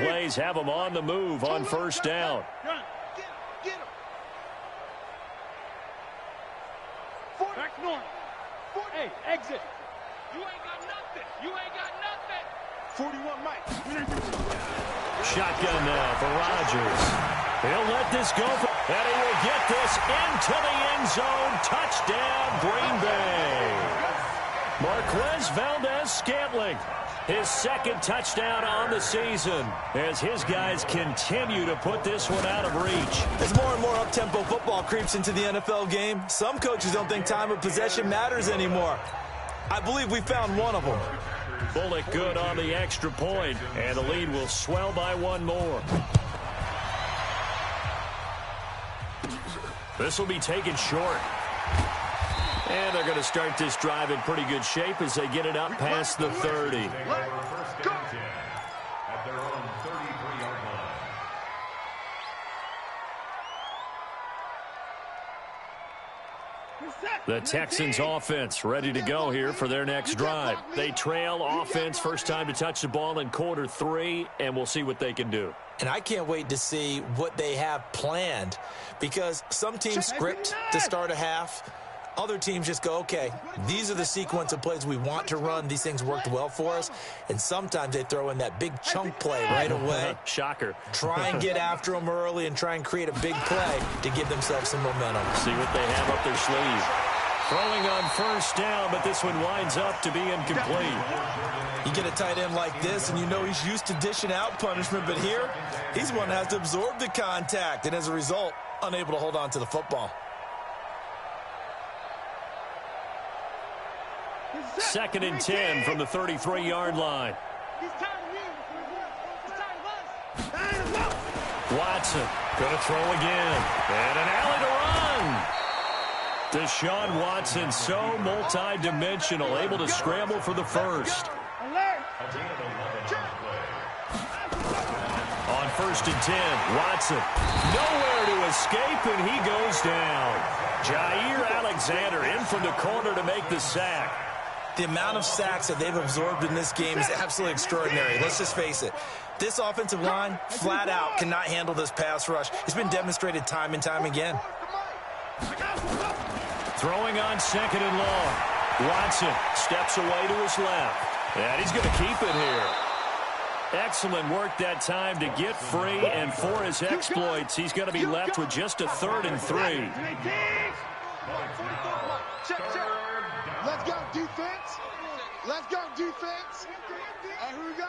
plays have them on the move on first down. Get him. Back north. Hey, exit. You ain't got nothing. 41 Mike. Shotgun now for Rodgers. He'll let this go, and he will get this into the end zone. Touchdown, Green Bay. Marquez Valdez-Scantling, his second touchdown on the season, as his guys continue to put this one out of reach. As more and more up-tempo football creeps into the NFL game, some coaches don't think time of possession matters anymore. I believe we found one of them. Bullock good on the extra point, and the lead will swell by one more. This will be taken short. And they're going to start this drive in pretty good shape as they get it up past the 30. The Texans offense ready to go here for their next drive. They trail offense first time to touch the ball in quarter 3, and we'll see what they can do. And I can't wait to see what they have planned, because some teams script to start a half. Other teams just go, okay, these are the sequence of plays we want to run. These things worked well for us. And sometimes they throw in that big chunk play right away. Shocker. Try and get after them early and try and create a big play to give themselves some momentum. See what they have up their sleeve. Throwing on first down, but this one winds up to be incomplete. You get a tight end like this, and you know he's used to dishing out punishment, but here, he's one that has to absorb the contact, and as a result, unable to hold on to the football. Second and 10 from the 33-yard line. Watson going to throw again. And an alley to run. Deshaun Watson, so multi-dimensional, able to scramble for the first. On first and 10, Watson nowhere to escape, and he goes down. Jair Alexander in from the corner to make the sack. The amount of sacks that they've absorbed in this game is absolutely extraordinary. Let's just face it. This offensive line, flat out, cannot handle this pass rush. It's been demonstrated time and time again. Throwing on second and long. Watson steps away to his left. And he's going to keep it here. Excellent work that time to get free, and for his exploits, he's going to be left with just a 3rd and 3. Let's go, defense. Let's go, defense. Here we go.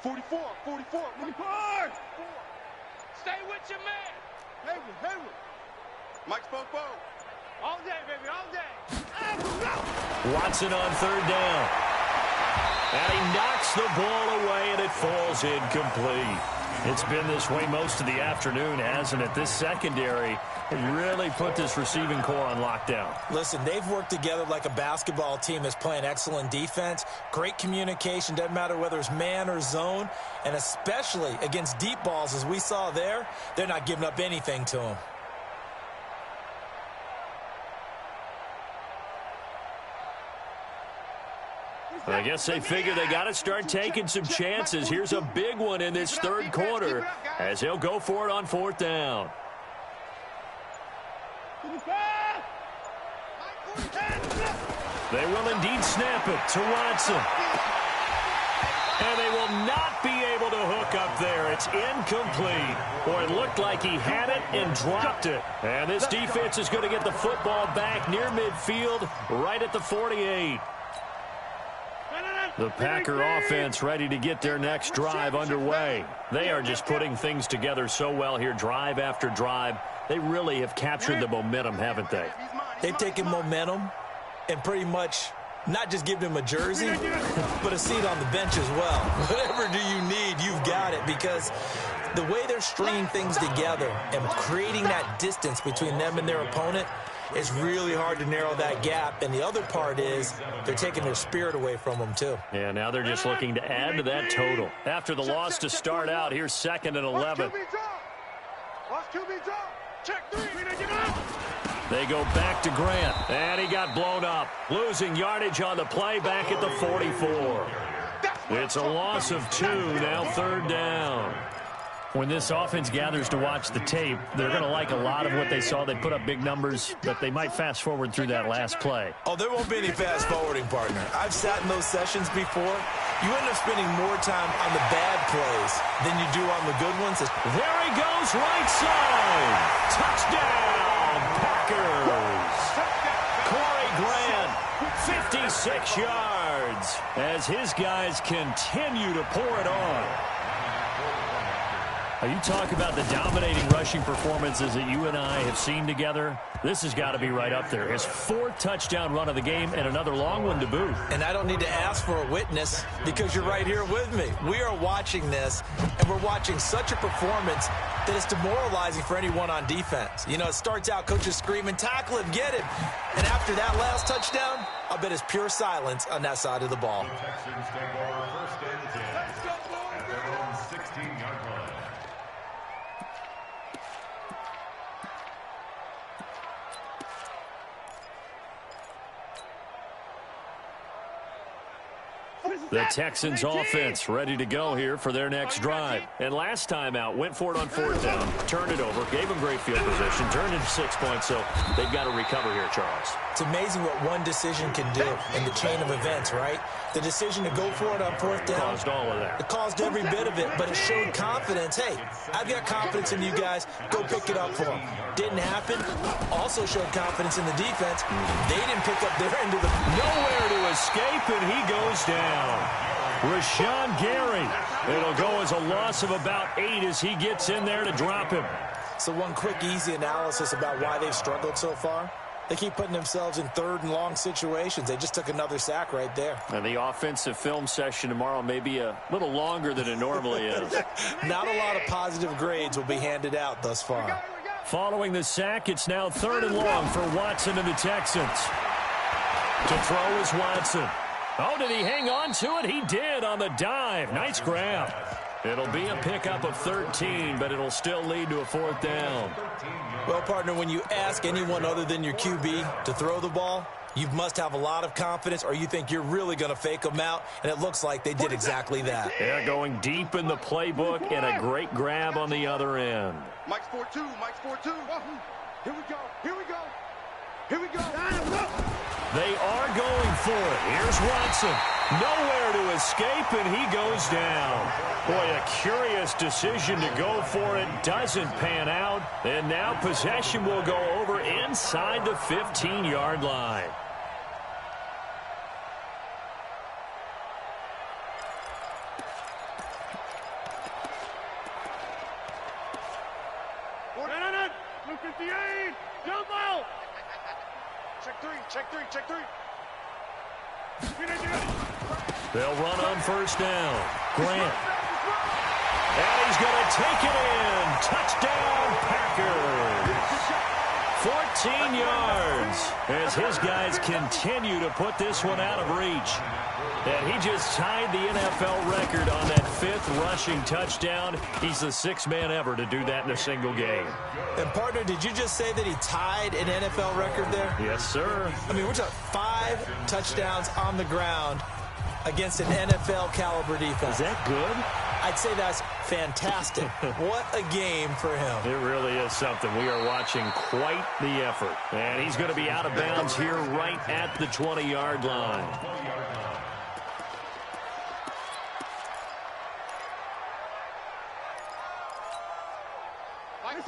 44. Stay with your man. Hayward. Mike's Popo. All day, baby, all day. Watson on third down. And he knocks the ball away, and it falls incomplete. It's been this way most of the afternoon, hasn't it? This secondary has really put this receiving core on lockdown. Listen, they've worked together like a basketball team that's playing excellent defense. Great communication, doesn't matter whether it's man or zone. And especially against deep balls, as we saw there, they're not giving up anything to them. I guess they figure they got to start taking some chances. Here's a big one in this third quarter as he'll go for it on fourth down. They will indeed snap it to Watson. And they will not be able to hook up there. It's incomplete. Or it looked like he had it and dropped it. And this defense is going to get the football back near midfield, right at the 48. The Packer offense ready to get their next drive underway. They are just putting things together so well here, drive after drive. They really have captured the momentum, haven't they? They've taken momentum and pretty much not just given him a jersey, but a seat on the bench as well. Whatever do you need, you've got it, because the way they're stringing things together and creating that distance between them and their opponent, it's really hard to narrow that gap. And the other part is they're taking their spirit away from them, too. Yeah, now they're just looking to add to that total. After the loss to start out, here's 2nd and 11. They go back to Grant, and he got blown up. Losing yardage on the play back at the 44. It's a loss of 2, now 3rd down. When this offense gathers to watch the tape, they're going to like a lot of what they saw. They put up big numbers, but they might fast forward through that last play. Oh, there won't be any fast forwarding, partner. I've sat in those sessions before. You end up spending more time on the bad plays than you do on the good ones. There he goes, right side. Touchdown, Packers. Corey Grant, 56 yards, as his guys continue to pour it on. You talk about the dominating rushing performances that you and I have seen together. This has got to be right up there. His 4th touchdown run of the game and another long one to boot. And I don't need to ask for a witness because you're right here with me. We are watching this, and we're watching such a performance that it's demoralizing for anyone on defense. You know, it starts out coaches screaming, tackle him, get him. And after that last touchdown, I'll bet it's pure silence on that side of the ball. The Texans take over 1st and 10 at their own 16-yard line. The Texans offense ready to go here for their next drive. And last time out, went for it on 4th down, turned it over, gave them great field position, turned into 6 points, so they've got to recover here, Charles. It's amazing what one decision can do in the chain of events, right? The decision to go for it on 4th down. Caused all of that. It caused every bit of it, but it showed confidence. Hey, I've got confidence in you guys. Go pick it up for them. Didn't happen. Also showed confidence in the defense. They didn't pick up their end of the... Nowhere to escape, and he goes down. Rashawn Gary. It'll go as a loss of about 8 as he gets in there to drop him. So one quick, easy analysis about why they've struggled so far. They keep putting themselves in 3rd and long situations. They just took another sack right there. And the offensive film session tomorrow may be a little longer than it normally is. Not a lot of positive grades will be handed out thus far. Following the sack, it's now 3rd and long for Watson and the Texans. To throw is Watson. Oh, did he hang on to it? He did on the dive. Nice grab. It'll be a pickup of 13, but it'll still lead to a 4th down. Well, partner, when you ask anyone other than your QB to throw the ball, you must have a lot of confidence, or you think you're really going to fake them out, and it looks like they did exactly that. Yeah, going deep in the playbook and a great grab on the other end. Mike's 4-2. Mike's 4-2. Here we go. Here we go. Here we go. They are going for it. Here's Watson. Nowhere to escape, and he goes down. Boy, a curious decision to go for it. Doesn't pan out. And now possession will go over inside the 15-yard line. Blue 58. Jump out. Check 3. They'll run on 1st down. Grant. And he's going to take it in. Touchdown, Packers. 14 yards as his guys continue to put this one out of reach. And he just tied the NFL record on that 5th rushing touchdown. He's the 6th man ever to do that in a single game. And, partner, did you just say that he tied an NFL record there? Yes, sir. I mean, we're talking 5 touchdowns on the ground against an NFL-caliber defense. Is that good? I'd say that's fantastic. What a game for him. It really is something. We are watching quite the effort. And he's going to be out of bounds here right at the 20-yard line.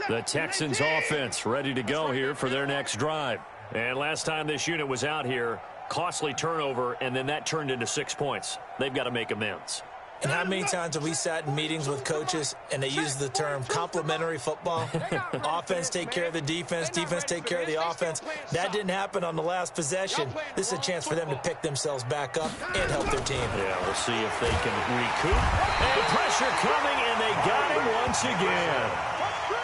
The Texans offense ready to go here for their next drive. And last time this unit was out here, costly turnover, and then that turned into 6 points. They've got to make amends. And how many times have we sat in meetings with coaches and they use the term complementary football? Offense take care of the defense, defense take care of the offense. That didn't happen on the last possession. This is a chance for them to pick themselves back up and help their team. Yeah, we'll see if they can recoup. And pressure coming, and they got him once again.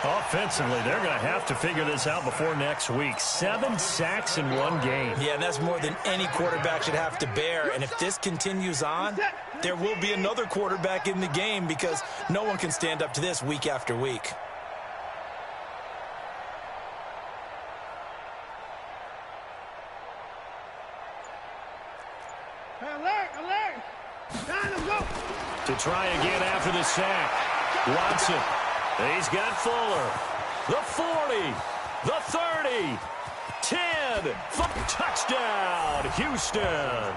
Offensively, they're going to have to figure this out before next week. 7 sacks in one game. Yeah, and that's more than any quarterback should have to bear. And if this continues on, there will be another quarterback in the game because no one can stand up to this week after week. Alert! Time to go! try again after the sack. Watson. He's got Fuller. The 40. The 30. 10. Touchdown, Houston.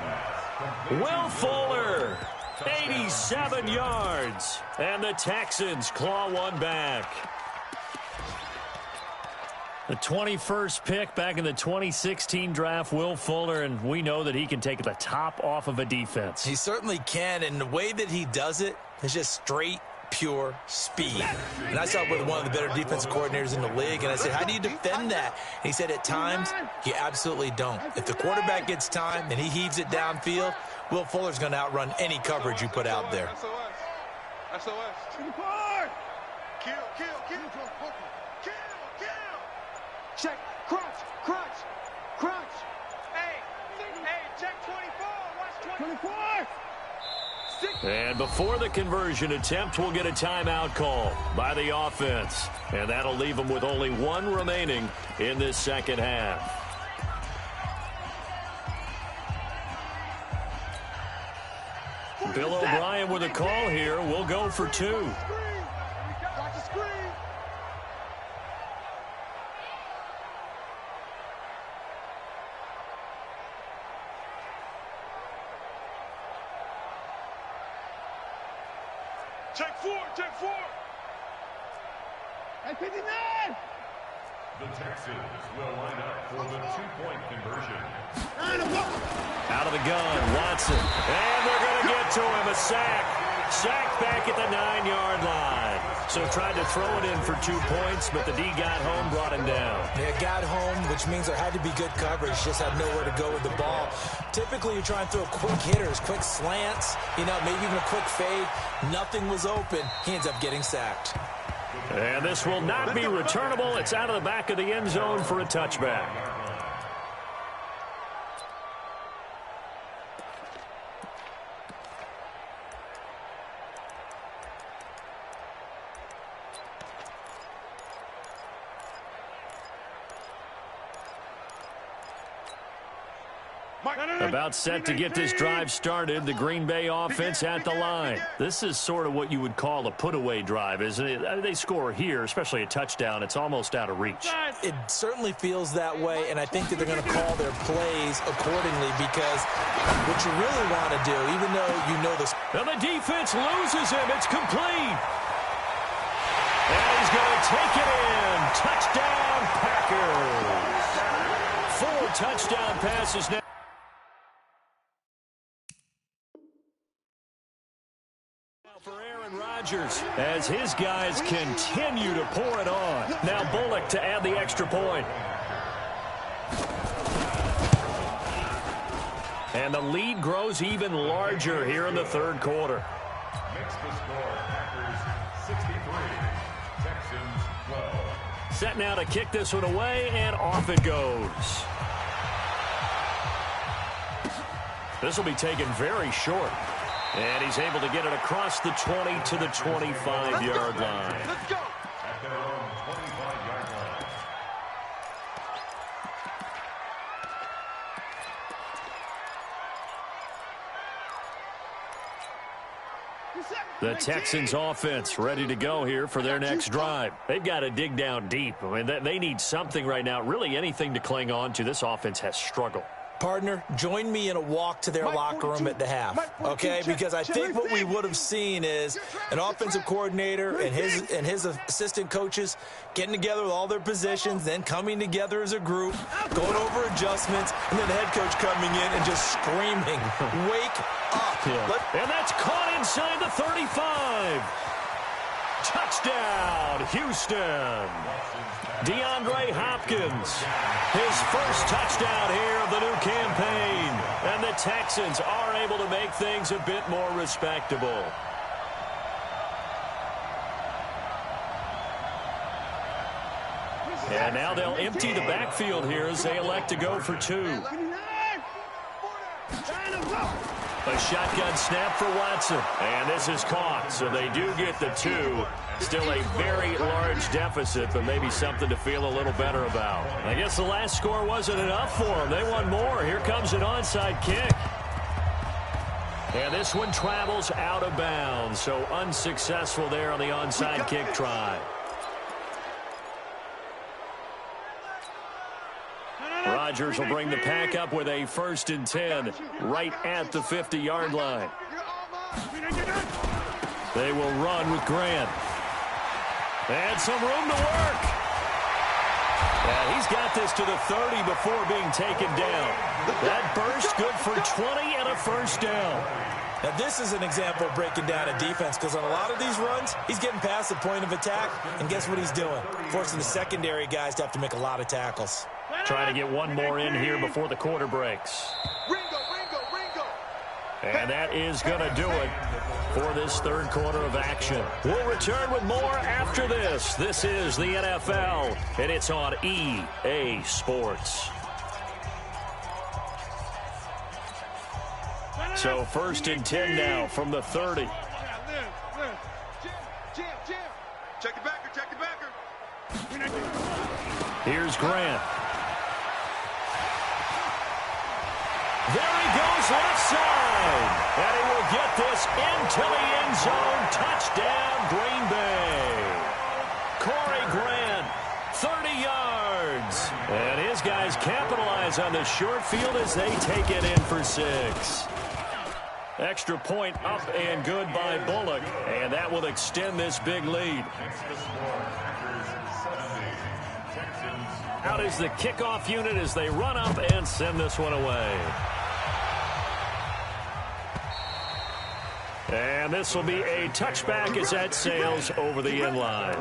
Will Fuller. 87 yards. And the Texans claw one back. The 21st pick back in the 2016 draft, Will Fuller, and we know that he can take the top off of a defense. He certainly can, and the way that he does it is just straight, pure speed. And I saw it with one of the better defensive coordinators in the league, and I said, how do you defend that? And he said, at times, you absolutely don't. If the quarterback gets time and he heaves it downfield, Will Fuller's going to outrun any coverage you put out there. SOS. Kill. Check. Crunch. Hey, check 24. Watch 24. And before the conversion attempt, we'll get a timeout call by the offense. And that'll leave them with only one remaining in this second half. Bill O'Brien with a call here. We'll go for two. Watch the screen. Check four. Hey, 59. The Texans will line up for the two-point conversion. Out of the gun, Watson. And they're going to get to him. A sack. Sacked back at the 9-yard line. So tried to throw it in for 2 points, but the D got home, brought him down. Yeah, got home, which means there had to be good coverage. Just had nowhere to go with the ball. Typically, you try and throw quick hitters, quick slants, maybe even a quick fade. Nothing was open. He ends up getting sacked. And this will not be returnable. It's out of the back of the end zone for a touchback. About set to get this drive started, the Green Bay offense at the line. This is sort of what you would call a put-away drive, isn't it? They score here, especially a touchdown. It's almost out of reach. It certainly feels that way, and I think that they're going to call their plays accordingly because what you really want to do, even though you know this. And the defense loses him. It's complete. And he's going to take it in. Touchdown, Packers. 4 touchdown passes now. As his guys continue to pour it on. Now Bullock to add the extra point. And the lead grows even larger here in the third quarter. Makes the score Packers 63, Texans 12. Set now to kick this one away, and off it goes. This will be taken very short. And he's able to get it across the 20 to the 25-yard line. Let's go. At their own 25-yard line. The Texans offense ready to go here for their next drive. They've got to dig down deep. I mean, they need something right now, really anything to cling on to. This offense has struggled. Partner, join me in a walk to their locker room at the half, okay? Because I think what we would have seen is an offensive coordinator and his assistant coaches getting together with all their positions, then coming together as a group, going over adjustments, and then the head coach coming in and just screaming, wake up. Yeah. And that's caught inside the 35. Touchdown, Houston. DeAndre Hopkins, his first touchdown here of the new campaign. And the Texans are able to make things a bit more respectable. And now they'll empty the backfield here as they elect to go for 2. A shotgun snap for Watson. And this is caught, so they do get the 2. Still a very large deficit, but maybe something to feel a little better about. I guess the last score wasn't enough for them. They want more. Here comes an onside kick. And this one travels out of bounds, so unsuccessful there on the onside kick try. Rodgers will bring the pack up with a 1st and 10 right at the 50-yard line. They will run with Grant. And some room to work. And he's got this to the 30 before being taken down. That burst good for 20 and a 1st down. Now, this is an example of breaking down a defense because on a lot of these runs, he's getting past the point of attack, and guess what he's doing? Forcing the secondary guys to have to make a lot of tackles. Trying to get one more in here before the quarter breaks. And that is going to do it for this 3rd quarter of action. We'll return with more after this. This is the NFL, and it's on EA Sports. So 1st and 10 now from the 30. Check the backer, check the backer. Here's Grant. There he goes left side. And he will get this into the end zone. Touchdown, Green Bay. Corey Grant, 30 yards. And his guys capitalize on the short field as they take it in for 6. Extra point up and good by Bullock. And that will extend this big lead. Out is the kickoff unit as they run up and send this one away. And this will be a touchback as that sails over the end line.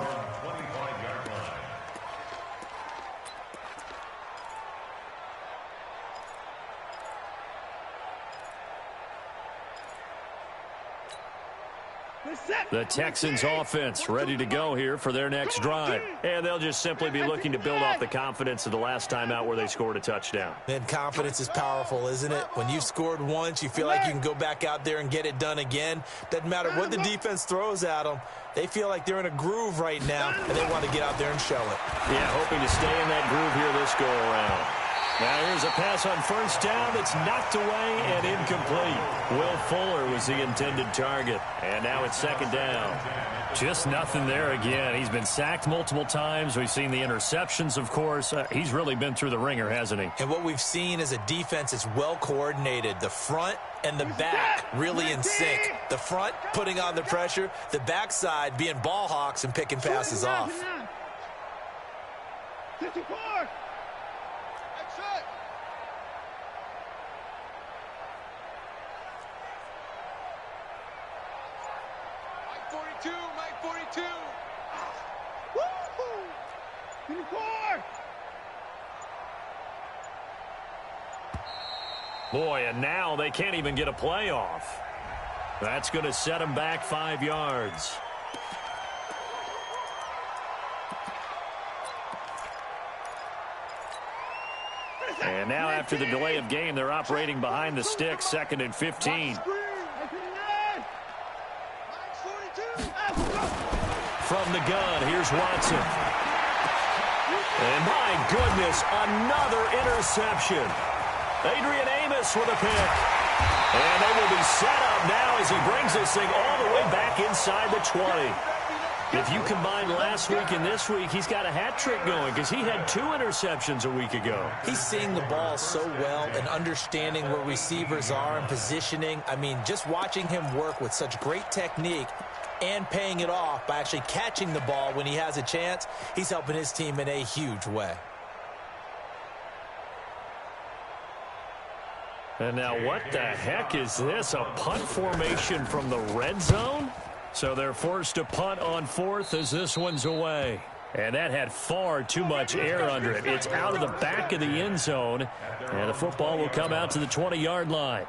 The Texans offense ready to go here for their next drive. And they'll just simply be looking to build off the confidence of the last time out where they scored a touchdown. And confidence is powerful, isn't it? When you've scored once, you feel like you can go back out there and get it done again. Doesn't matter what the defense throws at them. They feel like they're in a groove right now, and they want to get out there and show it. Yeah, hoping to stay in that groove here this go-around. Now here's a pass on 1st down that's knocked away and incomplete. Will Fuller was the intended target. And now it's 2nd down. Just nothing there again. He's been sacked multiple times. We've seen the interceptions, of course. He's really been through the ringer, hasn't he? And what we've seen is a defense that's well coordinated. The front and the back really in sync. The front putting on the pressure. The backside being ball hawks and picking passes off. 54. Mike 42. Woo-hoo! 24. Boy, and now they can't even get a play off. That's going to set them back 5 yards. And now after the delay of game, they're operating behind the sticks, 2nd and 15. From the gun, here's Watson. And my goodness, another interception. Adrian Amos with a pick. And they will be set up now as he brings this thing all the way back inside the 20. If you combine last week and this week, he's got a hat trick going because he had 2 interceptions a week ago. He's seeing the ball so well and understanding where receivers are and positioning. I mean, just watching him work with such great technique and paying it off by actually catching the ball when he has a chance, he's helping his team in a huge way. And now what the heck is this? A punt formation from the red zone? So they're forced to punt on 4th as this one's away. And that had far too much air under it. It's out of the back of the end zone. And the football will come out to the 20-yard line.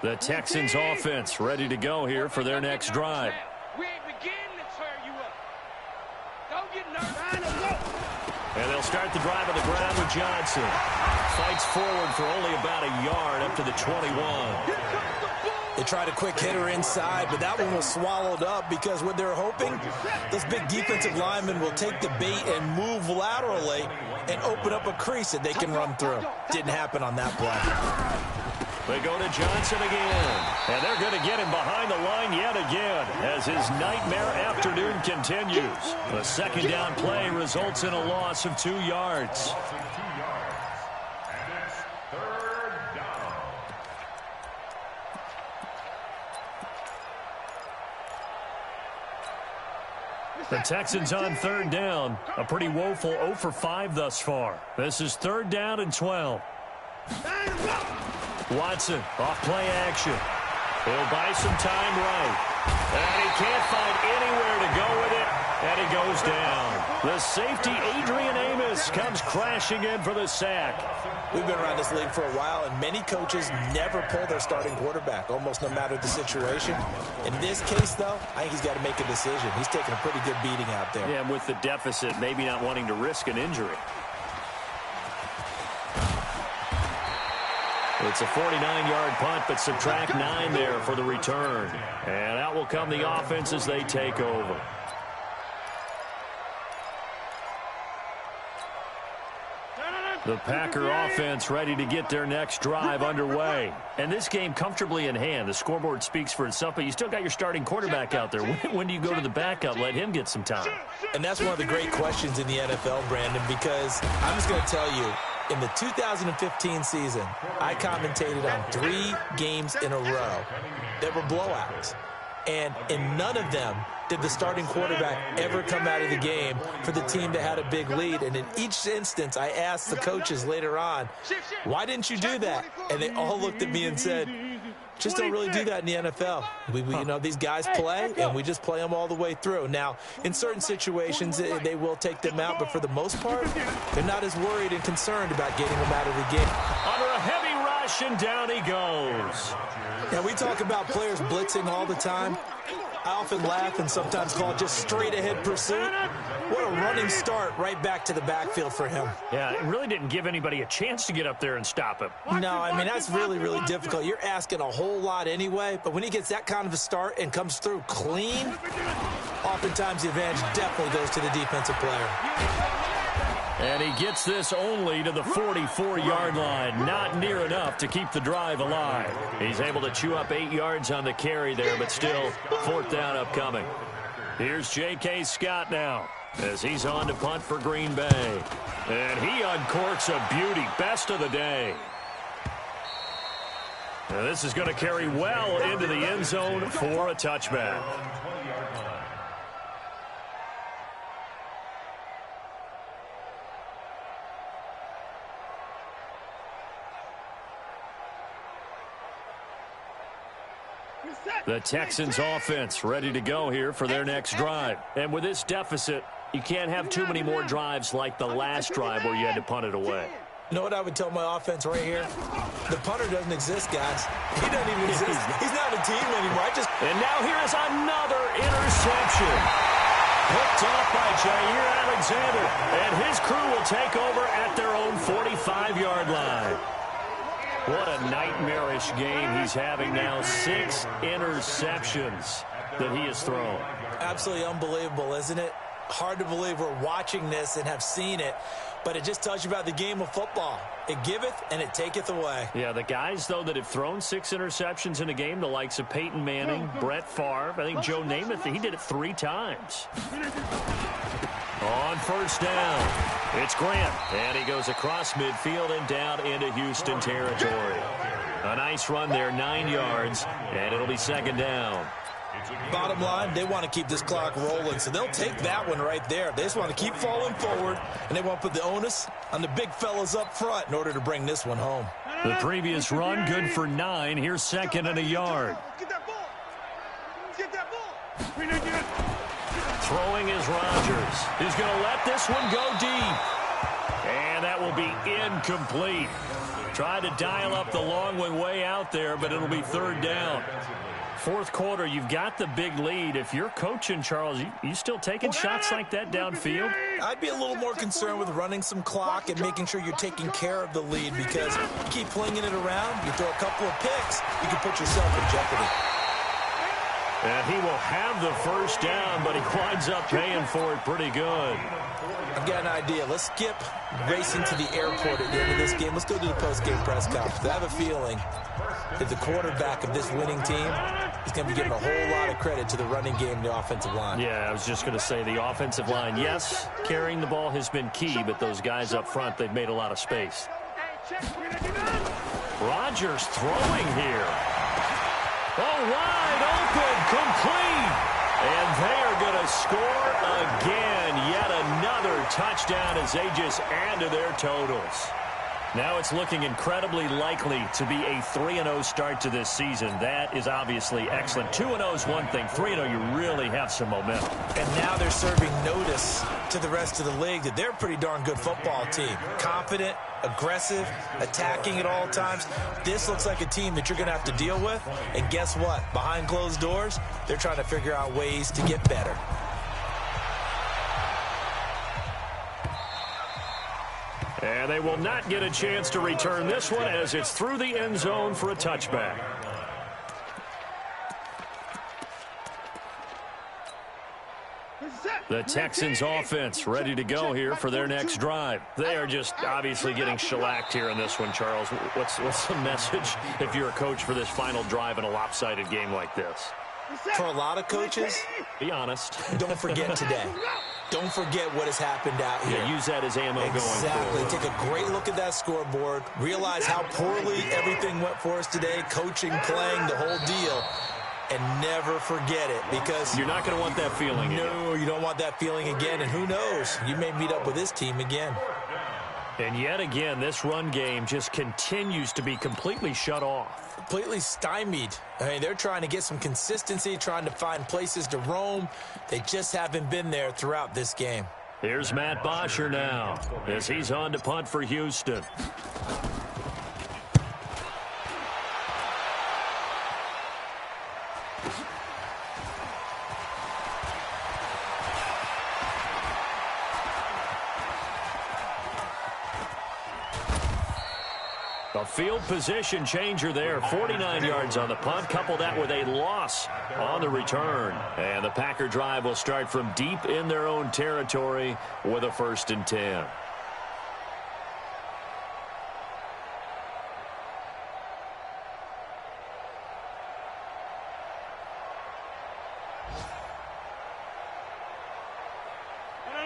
The Texans offense ready to go here for their next drive. We ain't beginning to tear you up. Don't get nervous. And they'll start the drive on the ground with Johnson. Fights forward for only about a yard up to the 21. They tried a quick hitter inside, but that one was swallowed up because what they're hoping, this big defensive lineman will take the bait and move laterally and open up a crease that they can run through. Didn't happen on that play. They go to Johnson again. And they're going to get him behind the line yet again as his nightmare afternoon continues. The second down play results in a loss of 2 yards. The Texans on third down. A pretty woeful 0 for 5 thus far. This is 3rd down and 12. Watson off play action. He'll buy some time right. And he can't find anywhere to go with it. And he goes down. The safety, Adrian Amos, comes crashing in for the sack. We've been around this league for a while, and many coaches never pull their starting quarterback, almost no matter the situation. In this case, though, I think he's got to make a decision. He's taking a pretty good beating out there. Yeah, and with the deficit, maybe not wanting to risk an injury. It's a 49-yard punt, but subtract 9 there for the return. And out will come the offense as they take over. The Packer offense ready to get their next drive underway. And this game comfortably in hand. The scoreboard speaks for itself, but you still got your starting quarterback out there. When do you go to the backup, let him get some time? And that's one of the great questions in the NFL, Brandon, because I'm just going to tell you, in the 2015 season, I commentated on 3 games in a row that were blowouts. And in none of them did the starting quarterback ever come out of the game for the team that had a big lead. And in each instance, I asked the coaches later on, why didn't you do that? And they all looked at me and said, just don't really do that in the NFL. You know, these guys play, and we just play them all the way through. Now, in certain situations, they will take them out, but for the most part, they're not as worried and concerned about getting them out of the game. Under a heavy rush, and down he goes. Now, we talk about players blitzing all the time. I often laugh and sometimes call it just straight-ahead pursuit. What a running start right back to the backfield for him. Yeah, it really didn't give anybody a chance to get up there and stop him. No, I mean, that's really, really difficult. You're asking a whole lot anyway, but when he gets that kind of a start and comes through clean, oftentimes the advantage definitely goes to the defensive player. And he gets this only to the 44-yard line. Not near enough to keep the drive alive. He's able to chew up 8 yards on the carry there, but still 4th down upcoming. Here's J.K. Scott now as he's on to punt for Green Bay. And he uncorks a beauty. Best of the day. Now this is going to carry well into the end zone for a touchback. The Texans offense ready to go here for their next drive. And with this deficit, you can't have too many more drives like the last drive where you had to punt it away. You know what I would tell my offense right here? The punter doesn't exist, guys. He doesn't even exist. He's not a team anymore. And now here is another interception. Picked off by Jair Alexander. And his crew will take over at their own 45-yard line. What a nightmarish game he's having now. 6 interceptions that he has thrown. Absolutely unbelievable, isn't it? Hard to believe we're watching this and have seen it, but it just tells you about the game of football. It giveth and it taketh away. Yeah, the guys, though, that have thrown 6 interceptions in a game, the likes of Peyton Manning, Brett Favre, I think Joe Namath, he did it 3 times. On 1st down, it's Grant, and he goes across midfield and down into Houston territory. A nice run there, 9 yards, and it'll be 2nd down. Bottom line, they want to keep this clock rolling, so they'll take that one right there. They just want to keep falling forward, and they want to put the onus on the big fellas up front in order to bring this one home. The previous run, good for 9. Here's 2nd and a yard. Get that ball. Get that ball. Throwing is Rodgers. He's going to let this one go deep. And that will be incomplete. Tried to dial up the long one way out there, but it'll be 3rd down. 4th quarter, you've got the big lead. If you're coaching, Charles, you still taking shots like that downfield? I'd be a little more concerned with running some clock and making sure you're taking care of the lead, because you keep flinging it around, you throw a couple of picks, you can put yourself in jeopardy. And he will have the first down, but he winds up paying for it pretty good. I've got an idea. Let's skip racing to the airport at the end of this game. Let's go to the post-game press conference. I have a feeling that the quarterback of this winning team is going to be giving a whole lot of credit to the running game and the offensive line. Yeah, I was just going to say the offensive line, yes, carrying the ball has been key, but those guys up front, they've made a lot of space. Rodgers throwing here. Oh, wide open, complete. And they are going to score again. Yet another touchdown as they just add to their totals. Now it's looking incredibly likely to be a 3-0 start to this season. That is obviously excellent. 2-0 is one thing. 3-0, you really have some momentum. And now they're serving notice to the rest of the league that they're a pretty darn good football team. Confident, aggressive, attacking at all times. This looks like a team that you're going to have to deal with. And guess what? Behind closed doors, they're trying to figure out ways to get better. And they will not get a chance to return this one as it's through the end zone for a touchback. The Texans offense ready to go here for their next drive. They are just obviously getting shellacked here in this one, Charles. What's the message if you're a coach for this final drive in a lopsided game like this? For a lot of coaches, be honest. Don't forget today. Don't forget what has happened out here. Yeah, use that as ammo going forward. Exactly. Take a great look at that scoreboard. Realize how poorly everything went for us today. Coaching, playing, the whole deal. And never forget it, because you're not going to want that feeling again. No, you don't want that feeling again. And who knows? You may meet up with this team again. And yet again, this run game just continues to be completely shut off. Completely stymied. I mean, they're trying to get some consistency, trying to find places to roam. They just haven't been there throughout this game. Here's Matt Bosher now as he's on to punt for Houston. A field position changer there. 49 yards on the punt. Couple that with a loss on the return. And the Packer drive will start from deep in their own territory with a 1st and 10.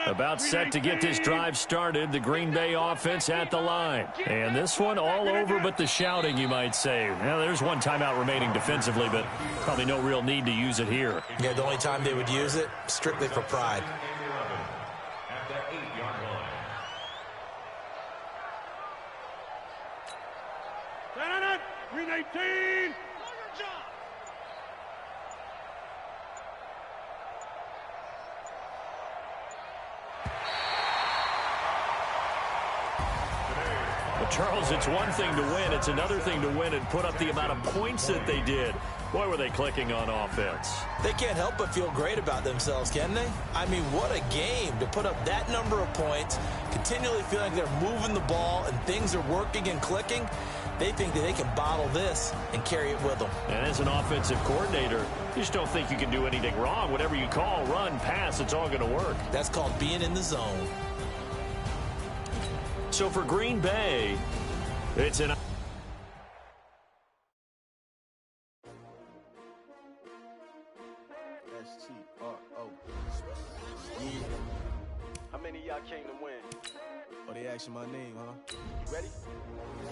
About set to get this drive started. The Green Bay offense at the line. And this one all over but the shouting, you might say. Well, there's one timeout remaining defensively, but probably no real need to use it here. Yeah, the only time they would use it, strictly for pride. At the 8-yard line. Green 18. Charles, it's one thing to win. It's another thing to win and put up the amount of points that they did. Boy, were they clicking on offense. They can't help but feel great about themselves, can they? I mean, what a game to put up that number of points, continually feeling like they're moving the ball and things are working and clicking. They think that they can bottle this and carry it with them. And as an offensive coordinator, you just don't think you can do anything wrong. Whatever you call, run, pass, it's all going to work. That's called being in the zone. So for Green Bay, it's an... S-T-R-O. Yeah. How many of y'all came to win? Oh, they asking my name, huh? You ready?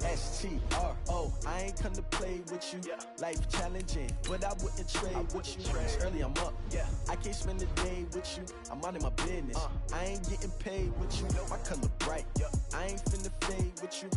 S-T-R-O. I ain't come to play with you. Life challenging, but I wouldn't trade with you. It's early, I'm up. I can't spend the day with you. I'm out of my business. I ain't getting paid with you. My color bright. I ain't finna fade with you.